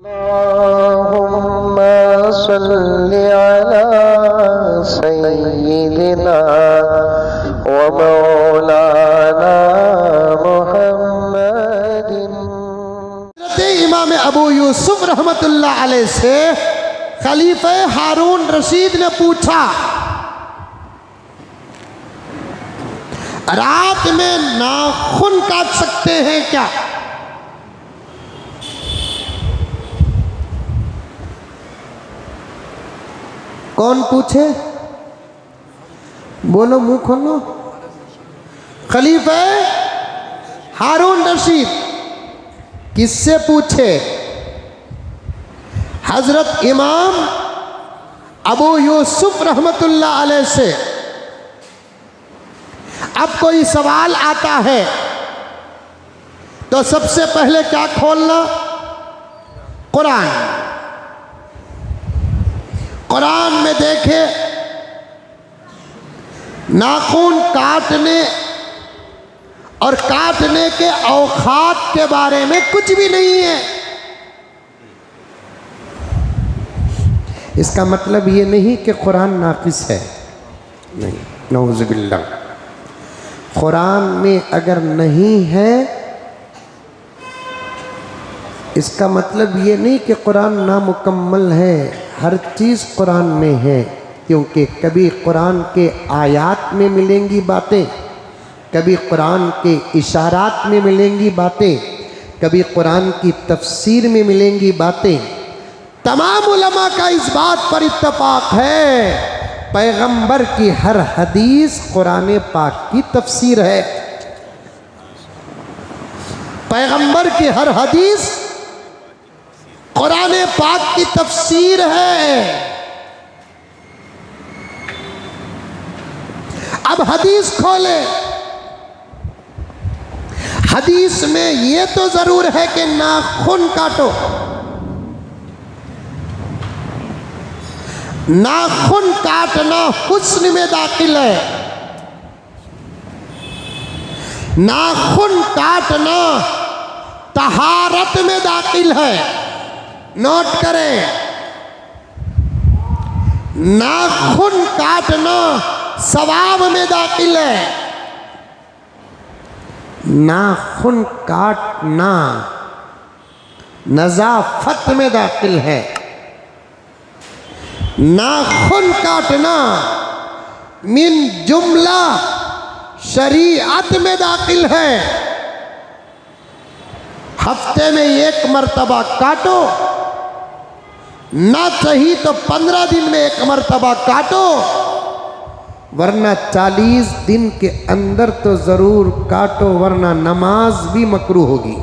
अल्लाहुम्मा सल्लि अला सय्यिदिना व मौलाना मुहम्मदिन। इमाम अबू यूसुफ रहमतुल्लाह अलैह से खलीफा हारून रशीद ने पूछा, रात में नाखून काट सकते हैं क्या? कौन पूछे? बोलो, मुंह खोलो। खलीफा हारून रशीद किससे पूछे? हजरत इमाम अबू यूसुफ रहमतुल्लाह अलैह से। अब कोई सवाल आता है तो सबसे पहले क्या खोलना? कुरान। कुरान में देखे नाखून काटने और काटने के औकात के बारे में कुछ भी नहीं है। इसका मतलब ये नहीं कि कुरान नाक़िस है, नहीं, नऊज़ुबिल्लाह। कुरान में अगर नहीं है इसका मतलब ये नहीं कि कुरान नामुकम्मल है। हर चीज़ कुरान में है, क्योंकि कभी कुरान के आयात में मिलेंगी बातें, कभी कुरान के इशारात में मिलेंगी बातें, कभी कुरान की तफसीर में मिलेंगी बातें। तमाम उलमा का इस बात पर इत्तफाक है, पैगंबर की हर हदीस कुरान पाक की तफसीर है। पैगंबर की हर हदीस कुरान पाक की तफसीर है। अब हदीस खोले, हदीस में ये तो जरूर है कि नाखून काटो। नाखून काटना हुस्न में दाखिल है, नाखून काटना तहारत में दाखिल है। नोट करें, नाखून काटना सवाब में दाखिल है, नाखून काटना नज़ाफत में दाखिल है। नाखून काटना मिन जुमला शरीयत में दाखिल है। हफ्ते में एक मर्तबा काटो, ना चाहिए तो 15 दिन में एक मर्तबा काटो, वरना 40 दिन के अंदर तो ज़रूर काटो, वरना नमाज भी मकरूह होगी।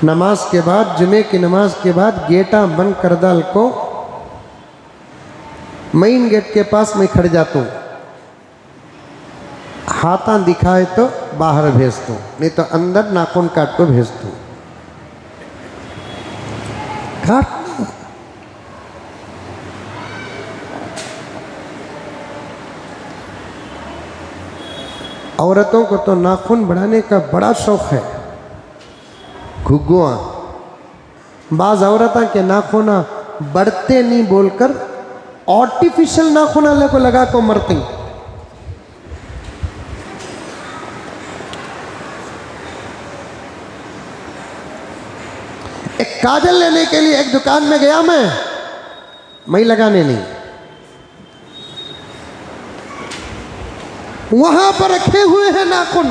नमाज के बाद, जुमे की नमाज के बाद गेटा बंद कर दाल को मेन गेट के पास मैं खड़ जाता हूँ। हाथा दिखाए तो बाहर भेज दूँ, नहीं तो अंदर नाखून काट को भेज दूँ। काटना औरतों को तो नाखून बढ़ाने का बड़ा शौक है। घुग्गुआ बाज औरतों के नाखून बढ़ते नहीं बोलकर आर्टिफिशियल नाखून वाले को लगा को मरती। एक काजल लेने के लिए एक दुकान में गया मैं लगाने नहीं, वहां पर रखे हुए हैं नाखून।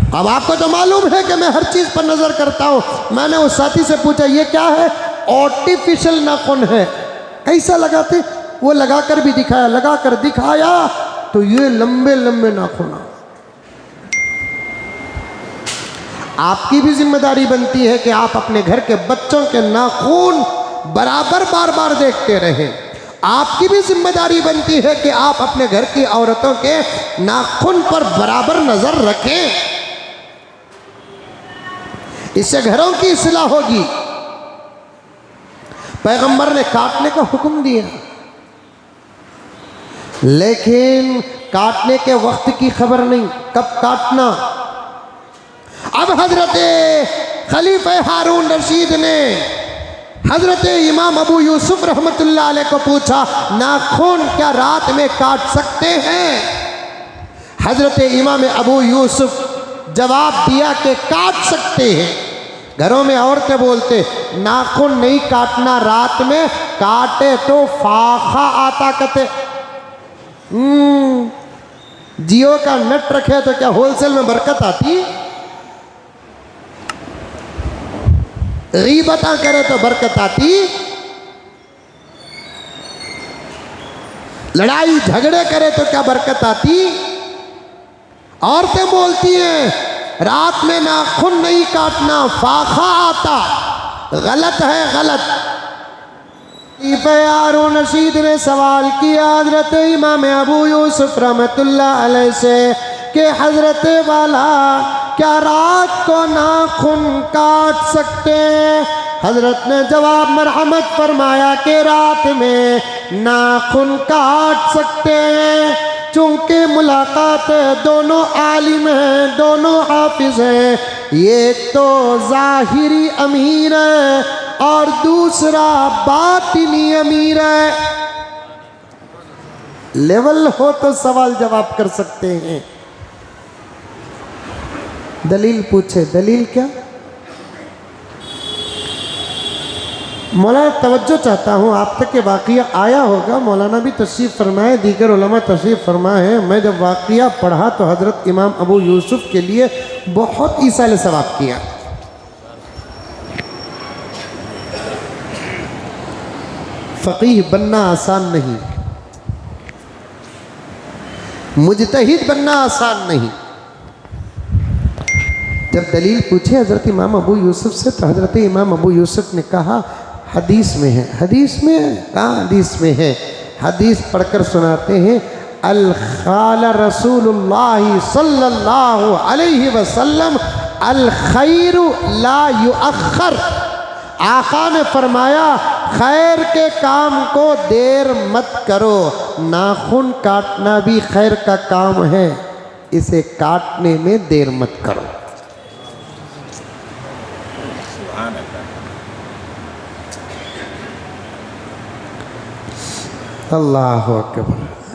अब आपको तो मालूम है कि मैं हर चीज पर नजर करता हूं। मैंने उस साथी से पूछा, ये क्या है? आर्टिफिशियल नाखून है। कैसा लगाते? वो लगाकर भी दिखाया, लगाकर दिखाया तो ये लंबे लंबे नाखून। आपकी भी जिम्मेदारी बनती है कि आप अपने घर के बच्चों के नाखून बराबर बार बार देखते रहें। आपकी भी जिम्मेदारी बनती है कि आप अपने घर की औरतों के नाखून पर बराबर नजर रखें। इससे घरों की इस्लाह होगी। पैगंबर ने काटने का हुक्म दिया, लेकिन काटने के वक्त की खबर नहीं, कब काटना। अब हजरत खलीफा हारून रशीद ने हजरत इमाम अबू यूसुफ रहमतुल्लाह अलैह को पूछा, नाखून क्या रात में काट सकते हैं? हजरत इमाम अबू यूसुफ जवाब दिया कि काट सकते हैं। घरों में औरतें बोलते नाखून नहीं काटना रात में, काटे तो फाखा आता कहते। जियो का नेट रखे तो क्या होलसेल में बरकत आती? गीबता करे तो बरकत आती? लड़ाई झगड़े करे तो क्या बरकत आती? औरतें बोलती हैं रात में नाखून नहीं काटना, फाखा आता। गलत है, गलत। हारून रशीद ने सवाल किया हजरत इमाम अबू यूसुफ रहमतुल्लाह अलैह से कि हजरत वाला क्या रात को नाखून काट सकते हैं? हजरत ने जवाब मरहमत फरमाया कि रात में नाखून काट सकते हैं, चूंकि मुलाकात दोनों आलिम हैं, दोनों हाफिज हैं। एक तो ज़ाहिरी अमीर है और दूसरा बातिनी अमीर है। लेवल हो तो सवाल जवाब कर सकते हैं। दलील पूछे, दलील क्या? मौलाना तवज्जो चाहता हूँ आप तक के वाक़िया आया होगा, मौलाना भी तशरीफ़ फरमाए, दीगर उलमा तशरीफ़ फरमाए हैं। मैं जब वाक़िया पढ़ा तो हज़रत इमाम अबू यूसुफ के लिए बहुत ईसाल सवाब किया। फ़क़ीह बनना आसान नहीं, मुजतहिद बनना आसान नहीं। जब दलील पूछे हज़रत इमाम अबू यूसुफ से तो हज़रत इमाम अबू यूसुफ ने कहा हदीस में है। हदीस में है? कहाँ हदीस में है? हदीस पढ़कर सुनाते हैं। अल क़ाल रसूलुल्लाह सल्लल्लाहु अलैहि वसल्लम अल खैरु ला युअख्खर। आका ने फरमाया खैर के काम को देर मत करो। नाखून काटना भी खैर का काम है, इसे काटने में देर मत करो। अल्लाहु अकबर।